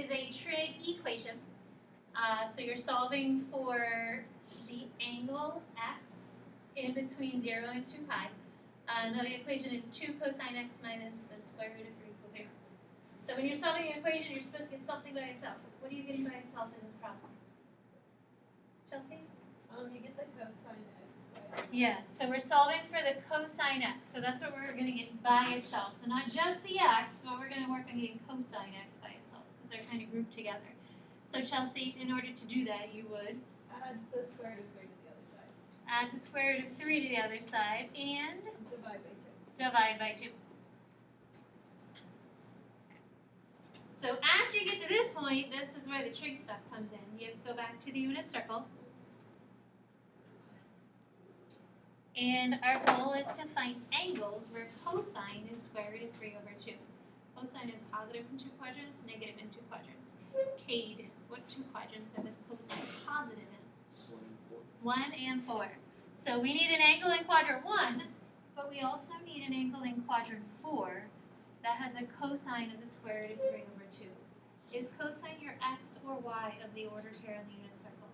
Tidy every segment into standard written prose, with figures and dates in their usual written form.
is a trig equation. So you're solving for the angle x in between 0 and 2 pi. And the equation is 2 cosine x minus the square root of 3 equals 0. So when you're solving an equation, you're supposed to get something by itself. What are you getting by itself in this problem? Chelsea? You get the cosine x by itself. Yeah, so we're solving for the cosine x. So that's what we're going to get by itself. So not just the x, but we're going to work on getting cosine x by itself because they're kind of grouped together. So Chelsea, in order to do that, you would Add the square root of 3 to the other side. add the square root of 3 to the other side and Divide by 2. divide by 2. So after you get to this point, this is where the trig stuff comes in. You have to go back to the unit circle. And our goal is to find angles where cosine is square root of 3 over 2. Cosine is positive in 2 quadrants, negative in 2 quadrants. Cade, what 2 quadrants are the cosine positive in? 1 and 4. So we need an angle in quadrant 1, but we also need an angle in quadrant 4 that has a cosine of the square root of 3 over 2. Is cosine your x or y of the ordered pair on the unit circle?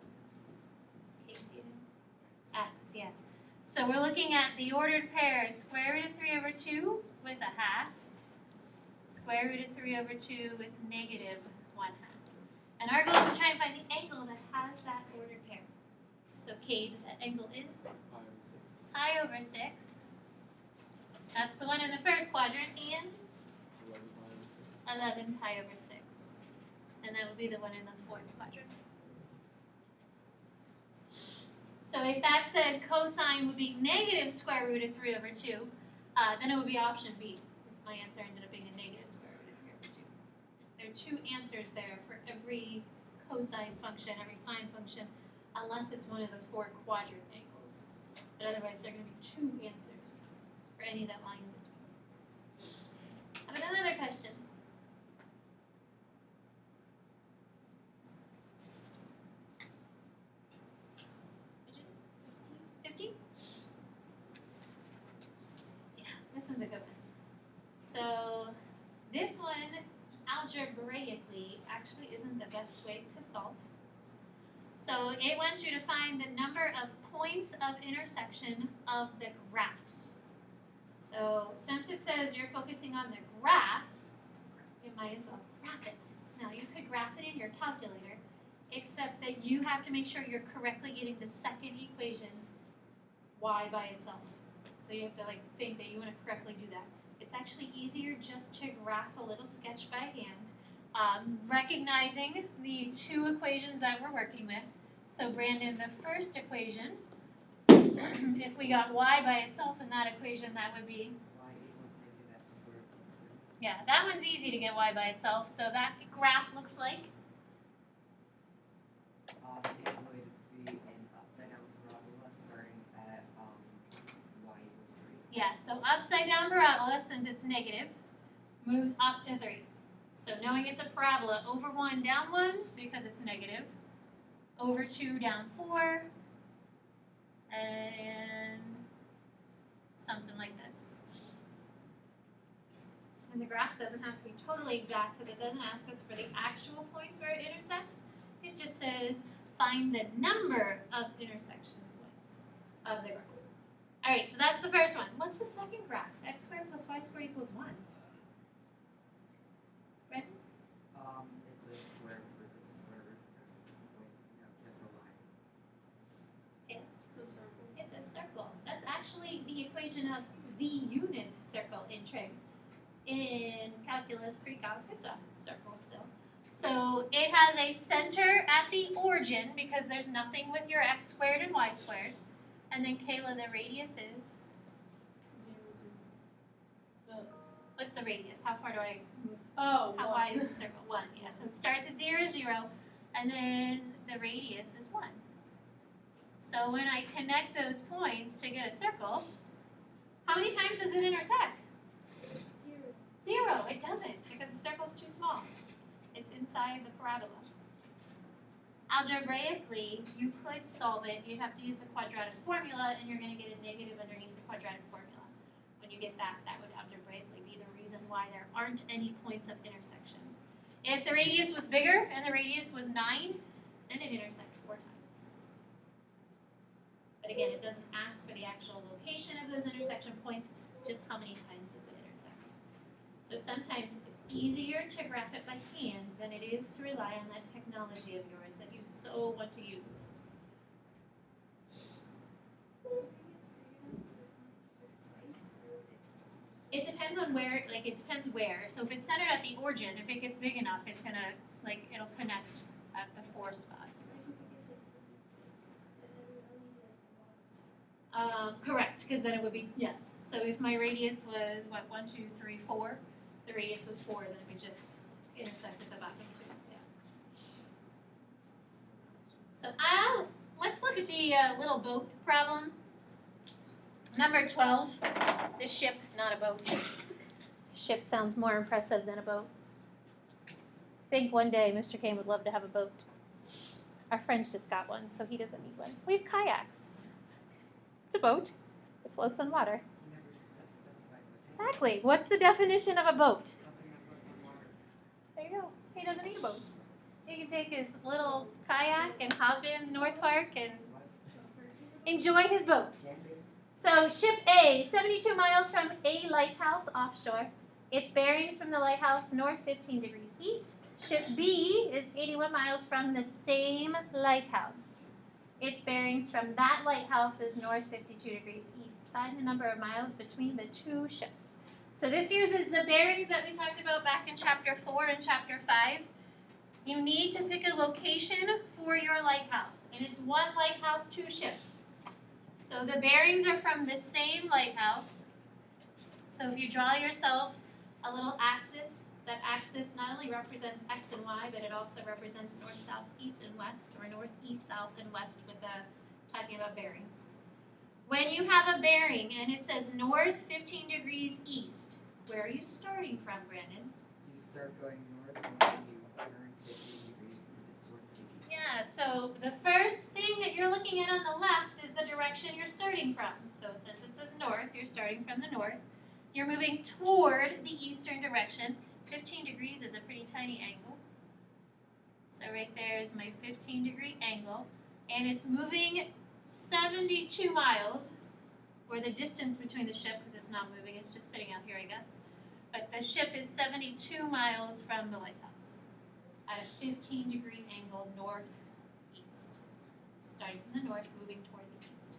X, yeah. So we're looking at the ordered pair, square root of 3 over 2 with a half, square root of 3 over 2 with negative 1 half. And our goal is to try and find the angle that has that ordered pair. So Cade, that angle is pi over 6. That's the one in the first quadrant, and 11 pi over 6. And that would be the one in the fourth quadrant. So if that said cosine would be negative square root of 3 over 2, then it would be option B. My answer ended up being a negative square root of 3 over 2. There are 2 answers there for every cosine function, every sine function, unless it's one of the 4 quadrant angles. But otherwise, there are going to be 2 answers for any of that line in between. How about another question? This one's a good one. So this one, algebraically, actually isn't the best way to solve. So it wants you to find the number of points of intersection of the graphs. So since it says you're focusing on the graphs, you might as well graph it. Now you could graph it in your calculator, except that you have to make sure you're correctly getting the second equation, y by itself. So you have to think that you want to correctly do that. It's actually easier just to graph a little sketch by hand, recognizing the 2 equations that we're working with. So Brandon, the first equation, if we got y by itself in that equation, that would be y equals negative x squared plus 3. yeah, that one's easy to get y by itself. So that graph looks like It would be an upside down parabola starting at y equals 3. yeah, so upside down parabola, since it's negative, moves up to 3. So knowing it's a parabola, over 1, down 1, because it's negative, over 2, down 4, and something like this. And the graph doesn't have to be totally exact because it doesn't ask us for the actual points where it intersects. It just says find the number of intersection points of the graph. All right, so that's the first one. What's the second graph? X squared plus y squared equals 1. Right? It's a square root. It's a square root. Wait, no, that's a line. It's a circle. It's a circle. That's actually the equation of the unit circle in trig. In calculus, pre-calc, it's a circle still. So it has a center at the origin because there's nothing with your x squared and y squared. And then Kayla, the radius is? 0, 0. What's the radius? How far do I move? Oh, How 1. wide is the circle? 1, yeah. So it starts at 0, 0, and then the radius is 1. So when I connect those points to get a circle, how many times does it intersect? 0. It doesn't because the circle's too small. It's inside the parabola. Algebraically, you could solve it. You have to use the quadratic formula, and you're going to get a negative underneath the quadratic formula. When you get that, that would algebraically be the reason why there aren't any points of intersection. If the radius was bigger and the radius was 9, then it intersect 4 times. But again, it doesn't ask for the actual location of those intersection points, just how many times does it intersect. So sometimes it's easier to graph it by hand than it is to rely on that technology of yours that you so want to use. It depends on where, like it depends where. So if it's centered at the origin, if it gets big enough, it's gonna, like, it'll connect at the 4 spots. Correct, because then it would be, yes. So if my radius was, what, 1, 2, 3, 4, the radius was 4, then it would just intersect at the bottom too, yeah. So let's look at the little boat problem. Number 12, the ship, not a boat. Ship sounds more impressive than a boat. I think one day Mr. Kane would love to have a boat. Our friend's just got one, so he doesn't need one. We have kayaks. It's a boat. It floats on water. You never specified what's Exactly. What's the definition of a boat? something that floats on water. There you go. He doesn't need a boat. He can take his little kayak and hop in North Park and enjoy his boat. So ship A, 72 miles from a lighthouse offshore. Its bearings from the lighthouse north 15 degrees east. Ship B is 81 miles from the same lighthouse. Its bearings from that lighthouse is north 52 degrees east. Find the number of miles between the two ships. So this uses the bearings that we talked about back in chapter 4 and chapter 5. You need to pick a location for your lighthouse. And it's one lighthouse, 2 ships. So the bearings are from the same lighthouse. So if you draw yourself a little axis, that axis not only represents X and Y, but it also represents north, south, east, and west, or north, east, south, and west with the talking about bearings. When you have a bearing and it says north 15 degrees east, where are you starting from, Brandon? You start going north and then you turn 15 degrees towards the east. Yeah, so the first thing that you're looking at on the left is the direction you're starting from. So since it says north, you're starting from the north. You're moving toward the eastern direction. 15 degrees is a pretty tiny angle. So right there is my 15-degree angle. And it's moving 72 miles, or the distance between the ship, because it's not moving, it's just sitting out here, I guess. But the ship is 72 miles from the lighthouse at a 15-degree angle northeast. Starting from the north, moving toward the east.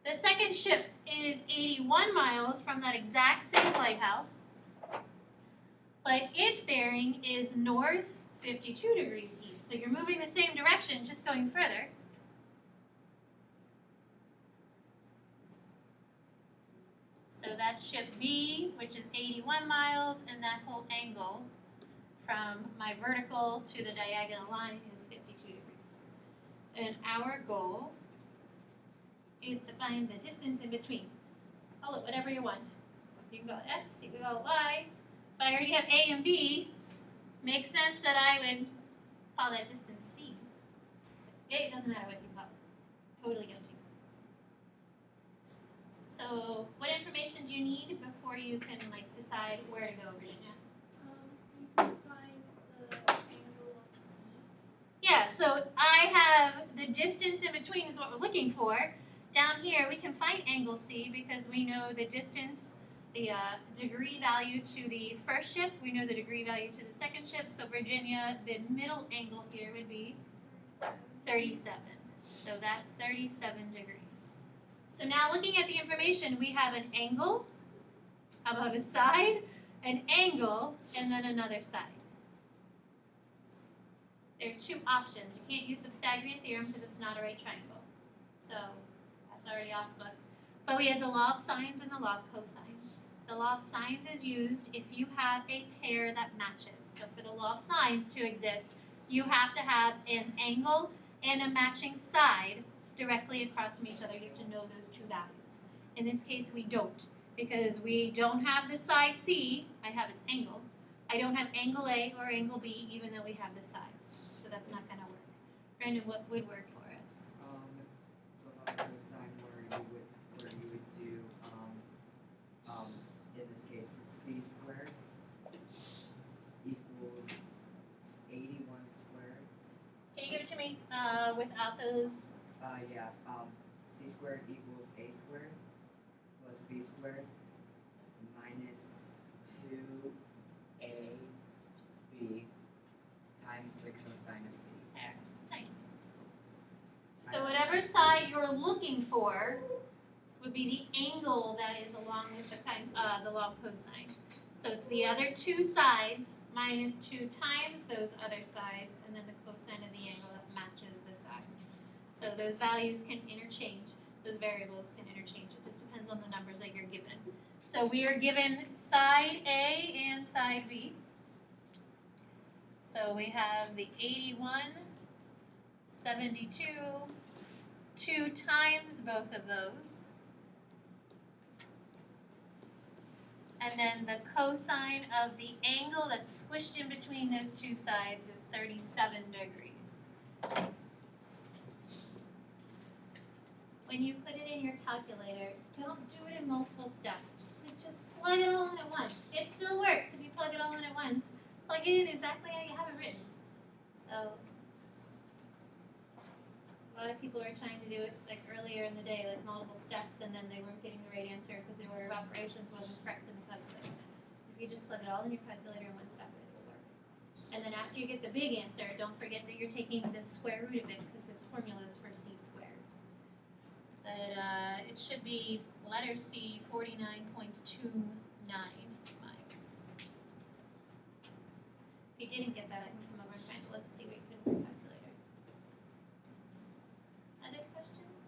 The second ship is 81 miles from that exact same lighthouse, but its bearing is north 52 degrees east. So you're moving the same direction, just going further. So that's ship B, which is 81 miles, and that whole angle from my vertical to the diagonal line is 52 degrees. And our goal is to find the distance in between. Call it whatever you want. You can go X, you can go Y. If I already have A and B, makes sense that I would call that distance C. It doesn't matter what you call it. Totally up to you. So what information do you need before you can decide where to go, Virginia? You can find the angle of C. Yeah, so I have the distance in between is what we're looking for. Down here we can find angle C because we know the distance, the degree value to the first ship. We know the degree value to the second ship. So Virginia, the middle angle here would be 37. So that's 37 degrees. So now looking at the information, we have an angle about a side, an angle, and then another side. There are 2 options. You can't use the Pythagorean theorem because it's not a right triangle. So that's already off book. But we have the law of sines and the law of cosines. The law of sines is used if you have a pair that matches. So for the law of sines to exist, you have to have an angle and a matching side directly across from each other. You have to know those 2 values. In this case, we don't, because we don't have the side C. I have its angle. I don't have angle A or angle B, even though we have the sides. So that's not going to work. Brandon, what would work for us? The law of cosine where you would do in this case C squared equals it to me, without those. Yeah, c squared equals a squared plus b squared minus 2ab times the cosine of c. There, nice. So whatever side you're looking for would be the angle that is along with the long cosine. So it's the other two sides minus 2 times those other sides, and then the cosine of the angle that matches the side. So those values can interchange, those variables can interchange. It just depends on the numbers that you're given. So we are given side A and side B. So we have the 81, 72, 2 times both of those. And then the cosine of the angle that's squished in between those two sides is 37 degrees. When you put it in your calculator, don't do it in multiple steps. Just plug it all in at once. It still works if you plug it all in at once. Plug it in exactly how you have it written. So a lot of people are trying to do it like earlier in the day, like multiple steps, and then they weren't getting the right answer because the order of operations wasn't correct in the calculator. If you just plug it all in your calculator in one step, it will work. And then after you get the big answer, don't forget that you're taking the square root of it because this formula is for c squared. But it should be letter C 49.29 miles. If you didn't get that, I can come over and try to look and see what you put in your calculator. Other questions?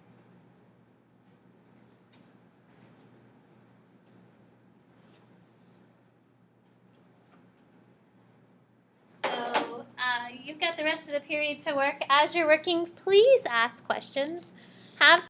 So you've got the rest of the period to work. As you're working, please ask questions. Have